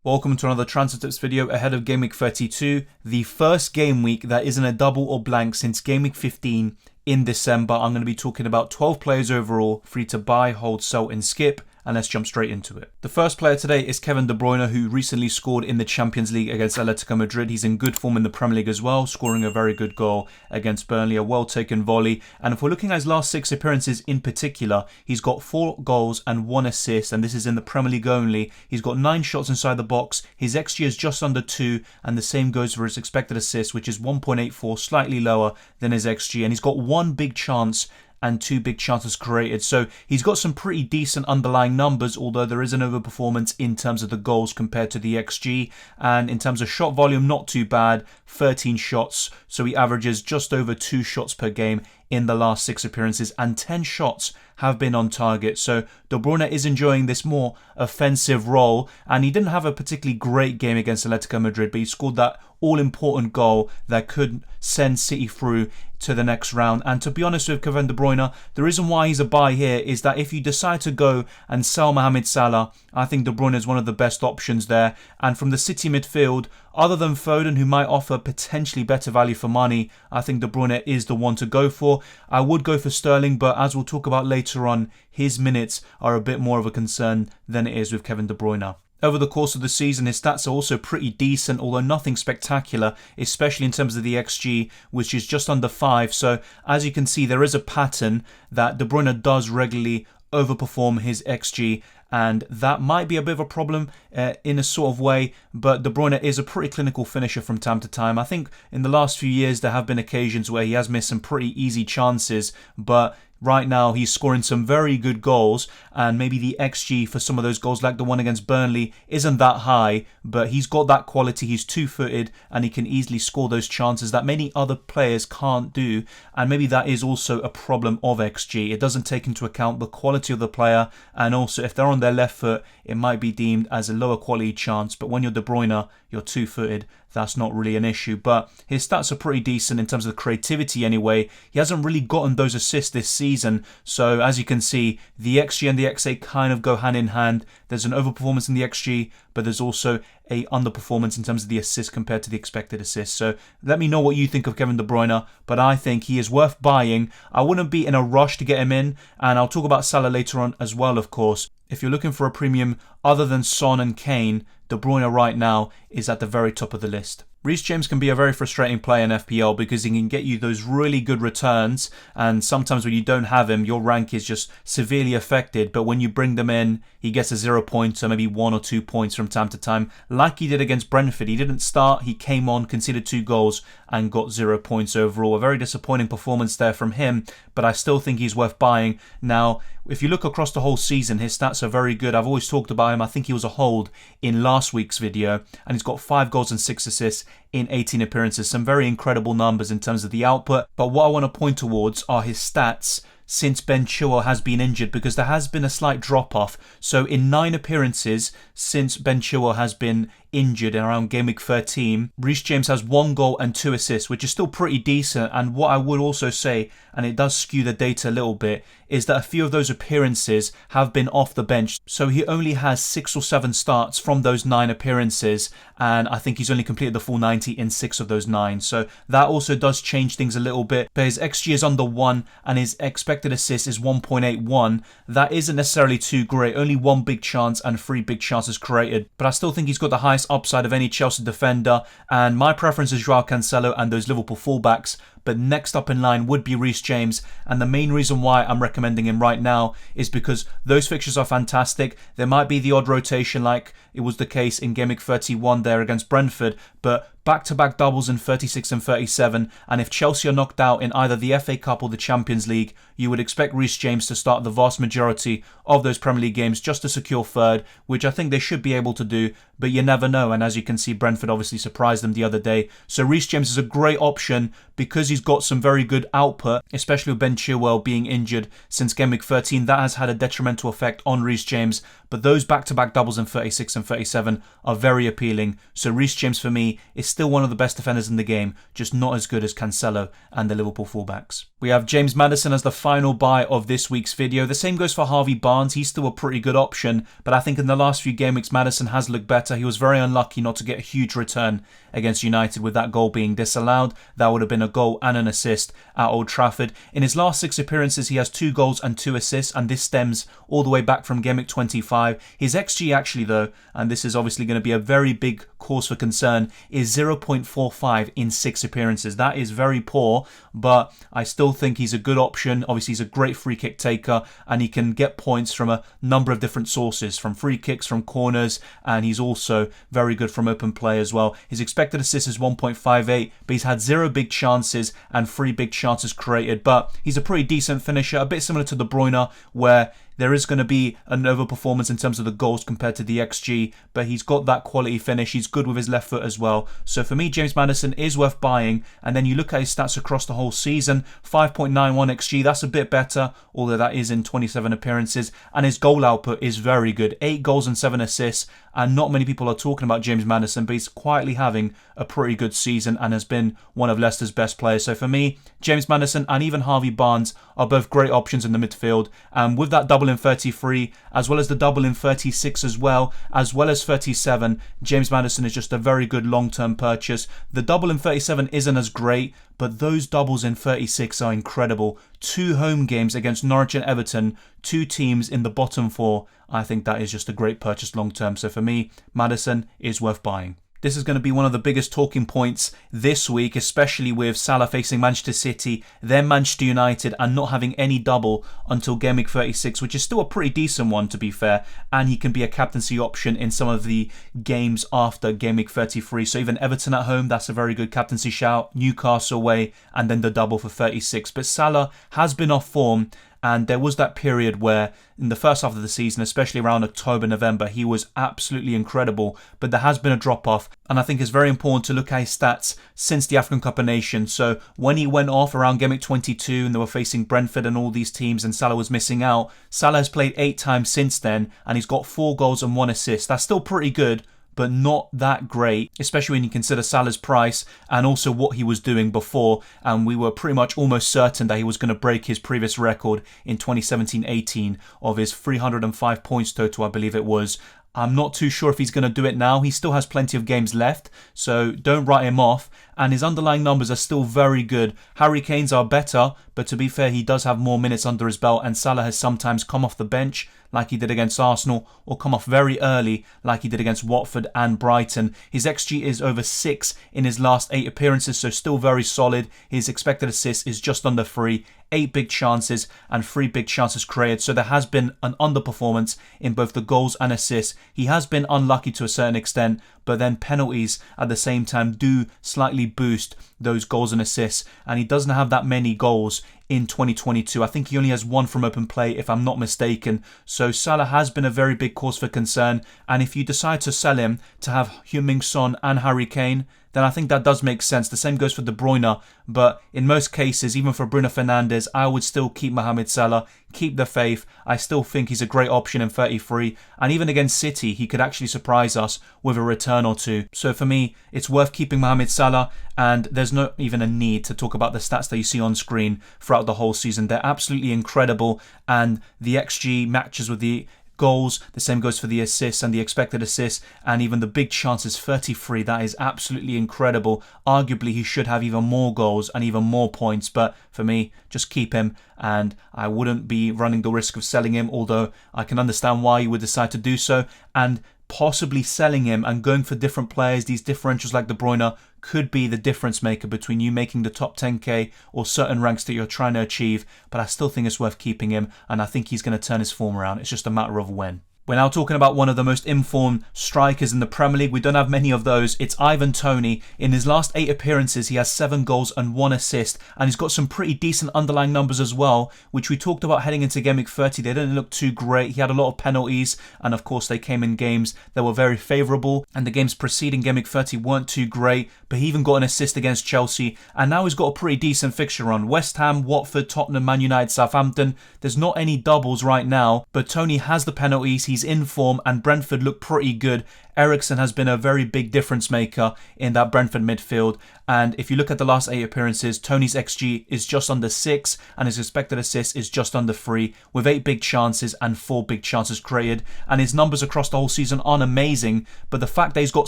Welcome to another transfer tips video ahead of Game Week 32, the first game week that isn't a double or blank since Game Week 15 in December. I'm going to be talking about 12 players overall, free to buy, hold, sell and skip. And let's jump straight into it. The first player today is Kevin De Bruyne, who recently scored in the Champions League against Atletico Madrid. He's in good form in the Premier League as well, scoring a very good goal against Burnley, a well-taken volley. And if we're looking at his last 6 appearances in particular, he's got 4 goals and 1 assist, and this is in the Premier League only. He's got 9 shots inside the box. His XG is just under 2, and the same goes for his expected assist, which is 1.84, slightly lower than his XG. And he's got 1 big chance and 2 big chances created. So he's got some pretty decent underlying numbers, although there is an overperformance in terms of the goals compared to the XG. And in terms of shot volume, not too bad, 13 shots. So he averages just over 2 shots per game in the last 6 appearances, and 10 shots have been on target. So De Bruyne is enjoying this more offensive role, and he didn't have a particularly great game against Atletico Madrid, but he scored that all-important goal that could send City through to the next round. And to be honest with Kevin De Bruyne, the reason why he's a buy here is that if you decide to go and sell Mohamed Salah, I think De Bruyne is one of the best options there. And from the City midfield, other than Foden, who might offer potentially better value for money, I think De Bruyne is the one to go for. I would go for Sterling, but as we'll talk about later on, his minutes are a bit more of a concern than it is with Kevin De Bruyne. Over the course of the season, his stats are also pretty decent, although nothing spectacular, especially in terms of the XG, which is just under 5. So as you can see, there is a pattern that De Bruyne does regularly overperform his XG, and that might be a bit of a problem in a sort of way, but De Bruyne is a pretty clinical finisher from time to time. I think in the last few years there have been occasions where he has missed some pretty easy chances, but right now he's scoring some very good goals, and maybe the XG for some of those goals, like the one against Burnley, isn't that high, but he's got that quality. He's two-footed and he can easily score those chances that many other players can't do, and maybe that is also a problem of XG. It doesn't take into account the quality of the player, and also if they're on their left foot, it might be deemed as a lower quality chance, but when you're De Bruyne, you're two-footed, that's not really an issue. But his stats are pretty decent in terms of the creativity anyway. He hasn't really gotten those assists this season, so as you can see, the XG and the XA kind of go hand in hand. There's an overperformance in the XG, but there's also a underperformance in terms of the assists compared to the expected assists. So let me know what you think of Kevin De Bruyne, but I think he is worth buying. I wouldn't be in a rush to get him in, and I'll talk about Salah later on as well, of course. If you're looking for a premium other than Son and Kane, De Bruyne right now is at the very top of the list. Reece James can be a very frustrating player in FPL because he can get you those really good returns, and sometimes when you don't have him, your rank is just severely affected, but when you bring them in, he gets a 0 points or maybe 1 or 2 points from time to time, like he did against Brentford. He didn't start, he came on, conceded 2 goals and got 0 points overall. A very disappointing performance there from him, but I still think he's worth buying. Now, if you look across the whole season, his stats are very good. I've always talked about him. I think he was a hold in last week's video, and he's got 5 goals and 6 assists in 18 appearances. Some very incredible numbers in terms of the output. But what I want to point towards are his stats since Ben Chilwell has been injured, because there has been a slight drop-off. So in 9 appearances since Ben Chilwell has been injured in around Game Week 13, Reece James has 1 goal and 2 assists, which is still pretty decent. And what I would also say, and it does skew the data a little bit, is that a few of those appearances have been off the bench. So he only has 6 or 7 starts from those 9 appearances, and I think he's only completed the full 90 in 6 of those 9. So that also does change things a little bit. But his XG is under 1 and his expected assist is 1.81. That isn't necessarily too great. Only 1 big chance and 3 big chances created. But I still think he's got the highest upside of any Chelsea defender, and my preference is Joao Cancelo and those Liverpool fullbacks. But next up in line would be Reece James, and the main reason why I'm recommending him right now is because those fixtures are fantastic. There might be the odd rotation like it was the case in Game Week 31 there against Brentford, but back-to-back doubles in 36 and 37, and if Chelsea are knocked out in either the FA Cup or the Champions League, you would expect Reece James to start the vast majority of those Premier League games just to secure third, which I think they should be able to do, but you never know, and as you can see, Brentford obviously surprised them the other day. So Reece James is a great option because he's got some very good output, especially with Ben Chilwell being injured since Game Week 13. That has had a detrimental effect on Reece James, but those back-to-back doubles in 36 and 37 are very appealing. So Reece James for me is still one of the best defenders in the game, just not as good as Cancelo and the Liverpool fullbacks. We have James Maddison as the final buy of this week's video. The same goes for Harvey Barnes. He's still a pretty good option, but I think in the last few game weeks Maddison has looked better. He was very unlucky not to get a huge return against United with that goal being disallowed. That would have been a goal and an assist at Old Trafford. In his last 6 appearances, he has 2 goals and 2 assists, and this stems all the way back from Game Week 25. His XG actually though, and this is obviously going to be a very big cause for concern, is 0.45 in 6 appearances. That is very poor, but I still think he's a good option. Obviously, he's a great free kick taker, and he can get points from a number of different sources, from free kicks, from corners, and he's also very good from open play as well. His expected assist is 1.58, but he's had 0 big chances and 3 big chances created, but he's a pretty decent finisher, a bit similar to De Bruyne, where there is going to be an overperformance in terms of the goals compared to the XG, but he's got that quality finish. He's good with his left foot as well. So for me, James Maddison is worth buying. And then you look at his stats across the whole season, 5.91 XG, that's a bit better, although that is in 27 appearances. And his goal output is very good, 8 goals and 7 assists. And not many people are talking about James Maddison, but he's quietly having a pretty good season and has been one of Leicester's best players. So for me, James Maddison and even Harvey Barnes are both great options in the midfield. And with that double in 33, as well as the double in 36 as well as 37, James Maddison is just a very good long-term purchase. The double in 37 isn't as great, but those doubles in 36 are incredible. 2 home games against Norwich and Everton, 2 teams in the bottom 4. I think that is just a great purchase long-term. So for me, Maddison is worth buying. This is going to be one of the biggest talking points this week, especially with Salah facing Manchester City, then Manchester United, and not having any double until Game Week 36, which is still a pretty decent one to be fair, and he can be a captaincy option in some of the games after Game Week 33. So even Everton at home, that's a very good captaincy shout, Newcastle away, and then the double for 36. But Salah has been off form, and there was that period where in the first half of the season, especially around October, November, he was absolutely incredible. But there has been a drop-off, and I think it's very important to look at his stats since the African Cup of Nations. So when he went off around Game Week 22 and they were facing Brentford and all these teams and Salah was missing out, Salah has played 8 times since then, and he's got 4 goals and 1 assist. That's still pretty good, but not that great, especially when you consider Salah's price and also what he was doing before. And we were pretty much almost certain that he was going to break his previous record in 2017-18 of his 305 points total, I believe it was. I'm not too sure if he's going to do it now. He still has plenty of games left, so don't write him off. And his underlying numbers are still very good. Harry Kane's are better, but to be fair, he does have more minutes under his belt, and Salah has sometimes come off the bench like he did against Arsenal, or come off very early like he did against Watford and Brighton. His XG is over 6 in his last 8 appearances, so still very solid. His expected assist is just under 3, 8 big chances and 3 big chances created. So there has been an underperformance in both the goals and assists. He has been unlucky to a certain extent, but then penalties at the same time do slightly boost those goals and assists, and he doesn't have that many goals in 2022. I think he only has 1 from open play, if I'm not mistaken. So Salah has been a very big cause for concern, and if you decide to sell him to have Heung-min Son and Harry Kane, then I think that does make sense. The same goes for De Bruyne, but in most cases, even for Bruno Fernandes, I would still keep Mohamed Salah, keep the faith. I still think he's a great option in 33, and even against City, he could actually surprise us with a return or 2. So for me, it's worth keeping Mohamed Salah, and there's not even a need to talk about the stats that you see on screen throughout the whole season. They're absolutely incredible, and the XG matches with the goals. The same goes for the assists and the expected assists, and even the big chances, 33. That is absolutely incredible. Arguably, he should have even more goals and even more points, but for me, just keep him, and I wouldn't be running the risk of selling him, although I can understand why you would decide to do so, and possibly selling him and going for different players. These differentials like De Bruyne could be the difference maker between you making the top 10k or certain ranks that you're trying to achieve, but I still think it's worth keeping him, and I think he's going to turn his form around. It's just a matter of when. We're now talking about one of the most informed strikers in the Premier League. We don't have many of those. It's Ivan Toney. In his last 8 appearances, he has 7 goals and 1 assist. And he's got some pretty decent underlying numbers as well, which we talked about heading into Game Week 30. They didn't look too great. He had a lot of penalties. And of course, they came in games that were very favourable. And the games preceding Game Week 30 weren't too great. But he even got an assist against Chelsea. And now he's got a pretty decent fixture run. West Ham, Watford, Tottenham, Man United, Southampton. There's not any doubles right now. But Toney has the penalties. He's in form, and Brentford look pretty good. Eriksen has been a very big difference maker in that Brentford midfield, and if you look at the last 8 appearances, Toney's XG is just under 6 and his expected assist is just under 3, with 8 big chances and 4 big chances created, and his numbers across the whole season aren't amazing, but the fact that he's got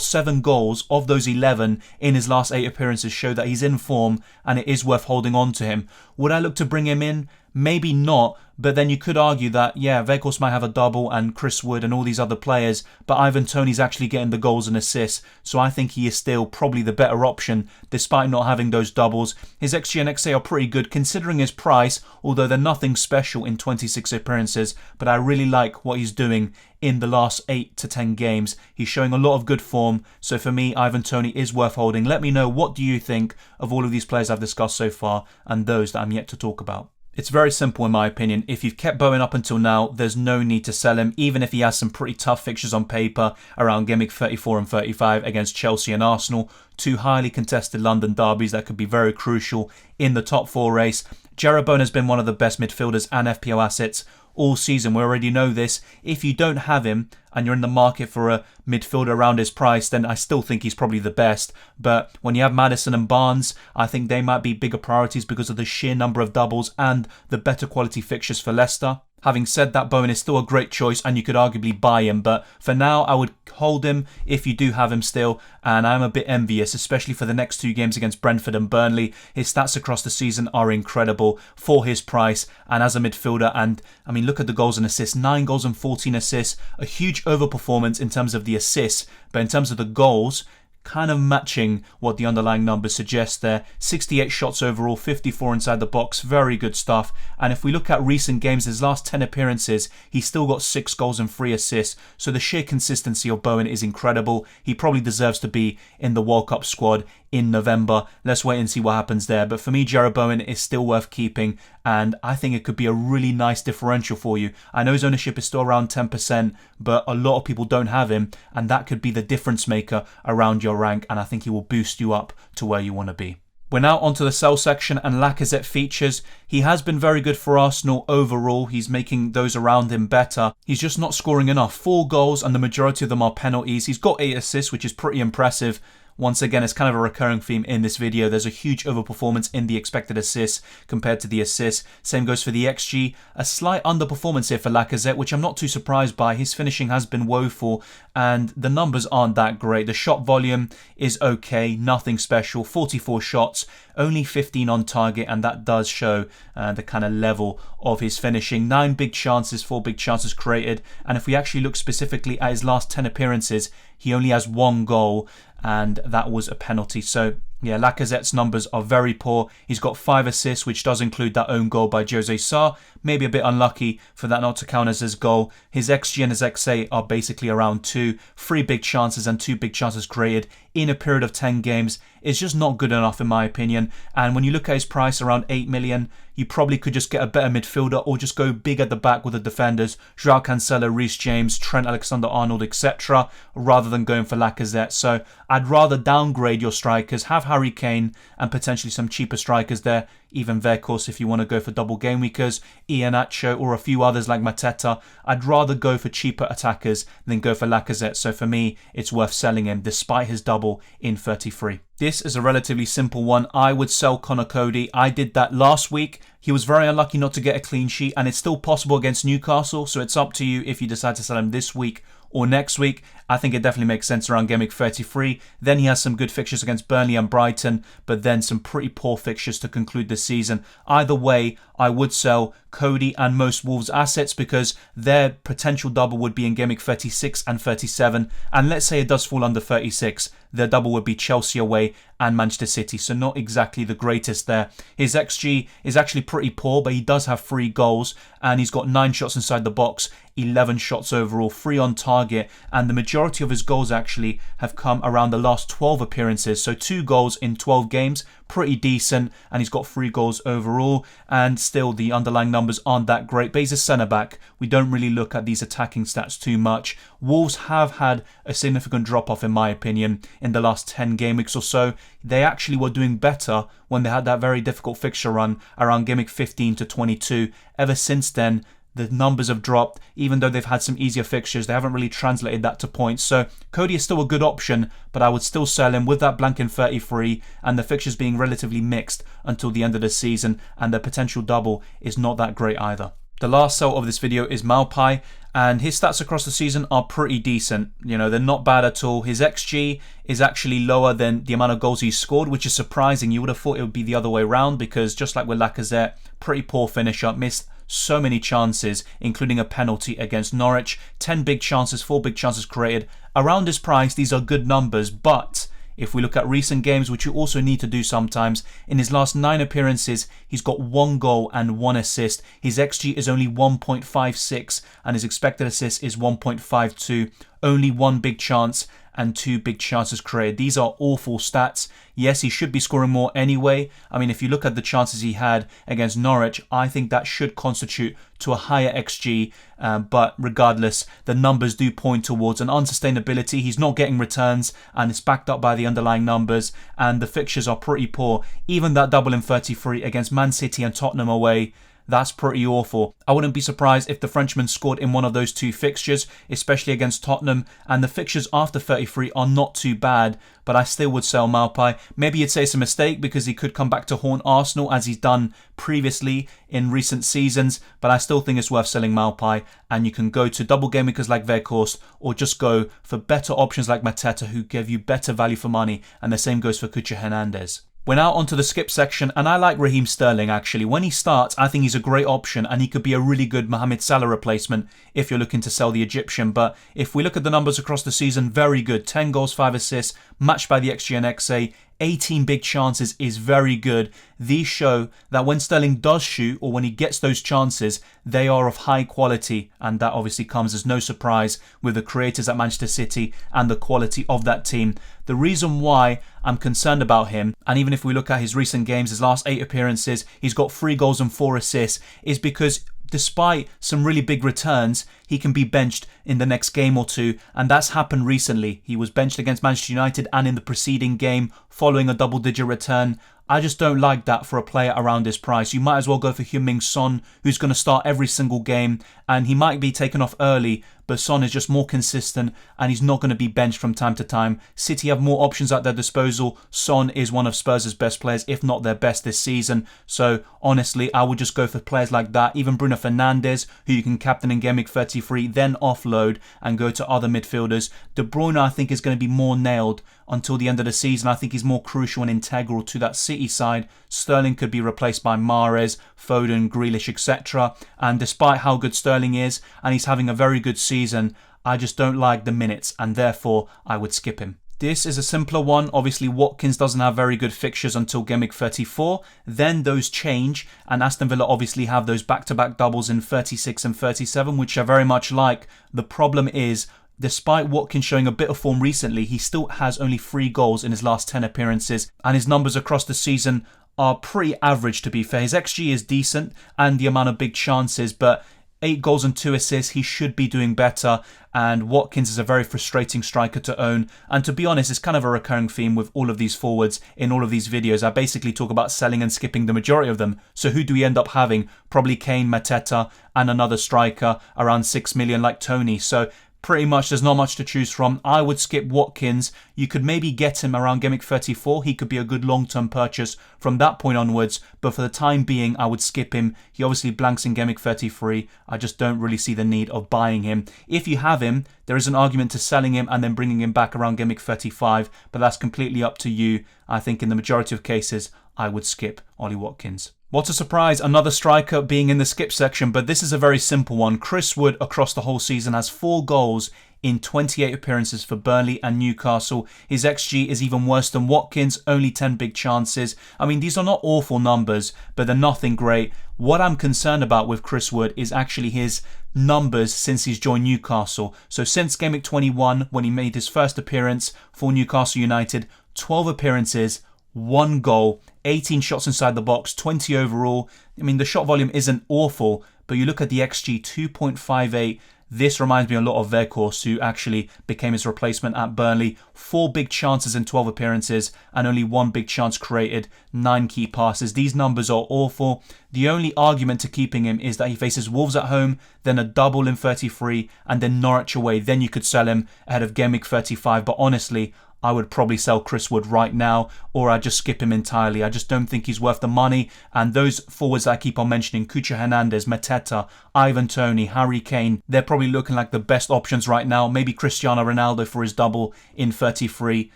7 goals of those 11 in his last 8 appearances show that he's in form and it is worth holding on to him. Would I look to bring him in? Maybe not, but then you could argue that, yeah, Weghorst might have a double and Chris Wood and all these other players, but Ivan Toney's actually getting the goals and assists, so I think he is still probably the better option, despite not having those doubles. His XG and XA are pretty good considering his price, although they're nothing special in 26 appearances, but I really like what he's doing in the last 8 to 10 games. He's showing a lot of good form, so for me, Ivan Toney is worth holding. Let me know, what do you think of all of these players I've discussed so far and those that I'm yet to talk about? It's very simple in my opinion. If you've kept Bowen up until now, there's no need to sell him, even if he has some pretty tough fixtures on paper around Game Week 34 and 35 against Chelsea and Arsenal, 2 highly contested London derbies that could be very crucial in the top 4 race. Jarrod Bowen has been one of the best midfielders and FPL assets all season. We already know this. If you don't have him and you're in the market for a midfielder around his price, then I still think he's probably the best. But when you have Maddison and Barnes, I think they might be bigger priorities because of the sheer number of doubles and the better quality fixtures for Leicester. Having said that, Bowen is still a great choice and you could arguably buy him, but for now I would hold him if you do have him still, and I'm a bit envious, especially for the next 2 games against Brentford and Burnley. His stats across the season are incredible for his price and as a midfielder, and I mean, look at the goals and assists, 9 goals and 14 assists, a huge overperformance in terms of the assists, but in terms of the goals, kind of matching what the underlying numbers suggest there. 68 shots overall, 54 inside the box, very good stuff. And if we look at recent games, his last 10 appearances, he's still got 6 goals and 3 assists. So the sheer consistency of Bowen is incredible. He probably deserves to be in the World Cup squad in November. Let's wait and see what happens there. But for me, Jarrod Bowen is still worth keeping, and I think it could be a really nice differential for you. I know his ownership is still around 10%, but a lot of people don't have him, and that could be the difference maker around your rank, and I think he will boost you up to where you want to be. We're now onto the sell section and Lacazette features. He has been very good for Arsenal overall. He's making those around him better. He's just not scoring enough. 4 goals and the majority of them are penalties. He's got 8 assists, which is pretty impressive. Once again, it's kind of a recurring theme in this video. There's a huge overperformance in the expected assists compared to the assists. Same goes for the XG. A slight underperformance here for Lacazette, which I'm not too surprised by. His finishing has been woeful and the numbers aren't that great. The shot volume is okay, nothing special. 44 shots, only 15 on target, and that does show the kind of level of his finishing. 9 big chances, 4 big chances created. And if we actually look specifically at his last 10 appearances, he only has 1 goal, and that was a penalty. So yeah, Lacazette's numbers are very poor. He's got 5 assists, which does include that own goal by Jose Sarr. Maybe a bit unlucky for that not to count as his goal. His XG and his XA are basically around 2. 3 big chances and 2 big chances created in a period of 10 games. It's just not good enough in my opinion. And when you look at his price around 8 million, you probably could just get a better midfielder or just go big at the back with the defenders, Joao Cancelo, Reece James, Trent Alexander-Arnold, etc., rather than going for Lacazette. So I'd rather downgrade your strikers, have Harry Kane and potentially some cheaper strikers there, even Weghorst if you want to go for double game weekers, Iheanacho or a few others like Mateta. I'd rather go for cheaper attackers than go for Lacazette, so for me it's worth selling him despite his double in 33. This is a relatively simple one. I would sell Connor Cody. I did that last week. He was very unlucky not to get a clean sheet, and it's still possible against Newcastle, so it's up to you if you decide to sell him this week or next week. I think it definitely makes sense around Game Week 33. Then he has some good fixtures against Burnley and Brighton, but then some pretty poor fixtures to conclude the season. Either way, I would sell Cody and most Wolves assets because their potential double would be in Game Week 36 and 37. And let's say it does fall under 36. Their double would be Chelsea away and Manchester City, so not exactly the greatest there. His XG is actually pretty poor, but he does have 3 goals and he's got 9 shots inside the box, 11 shots overall, 3 on target, and the majority of his goals actually have come around the last 12 appearances, so 2 goals in 12 games, pretty decent, and he's got 3 goals overall, and still the underlying numbers aren't that great, but he's a centre-back. We don't really look at these attacking stats too much. Wolves have had a significant drop-off in my opinion in the last 10 game weeks or so. They actually were doing better when they had that very difficult fixture run around game week 15 to 22. Ever since then, the numbers have dropped. Even though they've had some easier fixtures, they haven't really translated that to points. So Cody is still a good option, but I would still sell him with that blank in 33 and the fixtures being relatively mixed until the end of the season, and the potential double is not that great either. The last sell of this video is Malpai, and his stats across the season are pretty decent. You know, they're not bad at all. His XG is actually lower than the amount of goals he's scored, which is surprising. You would have thought it would be the other way around because just like with Lacazette, pretty poor finisher, missed so many chances, including a penalty against Norwich. 10 big chances, 4 big chances created. Around his price, these are good numbers, but if we look at recent games, which you also need to do sometimes, in his last 9 appearances, he's got 1 goal and 1 assist. His XG is only 1.56 and his expected assist is 1.52. Only 1 big chance and 2 big chances created. These are awful stats. Yes, he should be scoring more anyway. I mean, if you look at the chances he had against Norwich, I think that should constitute to a higher XG. But regardless, the numbers do point towards an unsustainability. He's not getting returns and it's backed up by the underlying numbers, and the fixtures are pretty poor. Even that double in 33 against Man City and Tottenham away, that's pretty awful. I wouldn't be surprised if the Frenchman scored in one of those 2 fixtures, especially against Tottenham, and the fixtures after 33 are not too bad, but I still would sell Malpai. Maybe you'd say it's a mistake because he could come back to haunt Arsenal as he's done previously in recent seasons, but I still think it's worth selling Malpai, and you can go to double game makers like Weghorst or just go for better options like Mateta who give you better value for money, and the same goes for Cucho Hernandez. We're now onto the skip section, and I like Raheem Sterling actually. When he starts, I think he's a great option and he could be a really good Mohamed Salah replacement if you're looking to sell the Egyptian. But if we look at the numbers across the season, very good. 10 goals, 5 assists, matched by the XG and XA. 18 big chances is very good. These show that when Sterling does shoot, or when he gets those chances, they are of high quality, and that obviously comes as no surprise with the creators at Manchester City and the quality of that team. The reason why I'm concerned about him, and even if we look at his recent games, his last 8 appearances, he's got 3 goals and 4 assists, is because despite some really big returns, he can be benched in the next game or 2, and that's happened recently. He was benched against Manchester United and in the preceding game following a double-digit return. I just don't like that for a player around this price. You might as well go for Heung-min Son, who's going to start every single game, and he might be taken off early, but Son is just more consistent and he's not going to be benched from time to time. City have more options at their disposal. Son is one of Spurs' best players, if not their best this season. So honestly, I would just go for players like that. Even Bruno Fernandes, who you can captain in Game Week 33, then offload and go to other midfielders. De Bruyne, I think, is going to be more nailed until the end of the season. I think he's more crucial and integral to that City side. Sterling could be replaced by Mahrez, Foden, Grealish, etc. And despite how good Sterling is, and he's having a very good season, I just don't like the minutes, and therefore I would skip him. This is a simpler one. Obviously, Watkins doesn't have very good fixtures until Game Week 34. Then those change, and Aston Villa obviously have those back-to-back doubles in 36 and 37, which I very much like. The problem is, despite Watkins showing a bit of form recently, he still has only 3 goals in his last 10 appearances, and his numbers across the season are pretty average, to be fair. His XG is decent and the amount of big chances, but 8 goals and 2 assists, he should be doing better, and Watkins is a very frustrating striker to own. And to be honest, it's kind of a recurring theme with all of these forwards in all of these videos. I basically talk about selling and skipping the majority of them. So who do we end up having? Probably Kane, Mateta, and another striker around 6 million like Tony. So pretty much there's not much to choose from. I would skip Watkins. You could maybe get him around Game Week 34. He could be a good long-term purchase from that point onwards. But for the time being, I would skip him. He obviously blanks in Game Week 33. I just don't really see the need of buying him. If you have him, there is an argument to selling him and then bringing him back around Game Week 35. But that's completely up to you. I think in the majority of cases, I would skip Ollie Watkins. What a surprise, another striker being in the skip section, but this is a very simple one. Chris Wood across the whole season has 4 goals in 28 appearances for Burnley and Newcastle. His XG is even worse than Watkins, only 10 big chances. I mean, these are not awful numbers, but they're nothing great. What I'm concerned about with Chris Wood is actually his numbers since he's joined Newcastle. So since Game Week 21, when he made his first appearance for Newcastle United, 12 appearances, 1 goal, 18 shots inside the box, 20 overall. I mean, the shot volume isn't awful, but you look at the XG, 2.58. This reminds me a lot of Weghorst, who actually became his replacement at Burnley. 4 big chances in 12 appearances and only 1 big chance created, 9 key passes. These numbers are awful. The only argument to keeping him is that he faces Wolves at home, then a double in 33, and then Norwich away. Then you could sell him ahead of Game Week 35. But honestly, I would probably sell Chris Wood right now, or I'd just skip him entirely. I just don't think he's worth the money. And those forwards that I keep on mentioning, Cucho Hernandez, Mateta, Ivan Toney, Harry Kane, they're probably looking like the best options right now. Maybe Cristiano Ronaldo for his double in 33.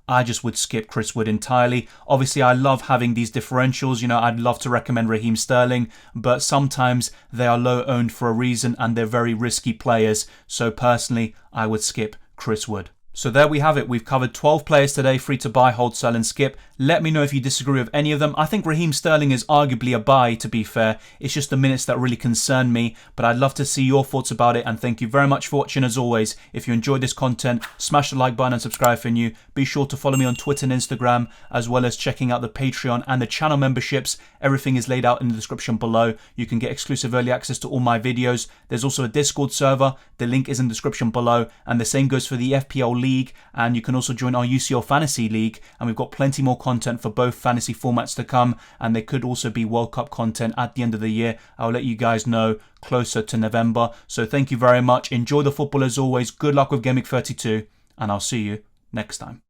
I just would skip Chris Wood entirely. Obviously, I love having these differentials. You know, I'd love to recommend Raheem Sterling, but sometimes they are low owned for a reason and they're very risky players. So personally, I would skip Chris Wood. So there we have it. We've covered 12 players today, free to buy, hold, sell and skip. Let me know if you disagree with any of them. I think Raheem Sterling is arguably a buy, to be fair. It's just the minutes that really concern me, but I'd love to see your thoughts about it. And thank you very much for watching as always. If you enjoyed this content, smash the like button and subscribe if you're new. Be sure to follow me on Twitter and Instagram, as well as checking out the Patreon and the channel memberships. Everything is laid out in the description below. You can get exclusive early access to all my videos. There's also a Discord server. The link is in the description below. And the same goes for the FPL League, and you can also join our UCL Fantasy League, and we've got plenty more content for both fantasy formats to come, and there could also be World Cup content at the end of the year. I'll let you guys know closer to November. So thank you very much. Enjoy the football as always. Good luck with Game Week 32, and I'll see you next time.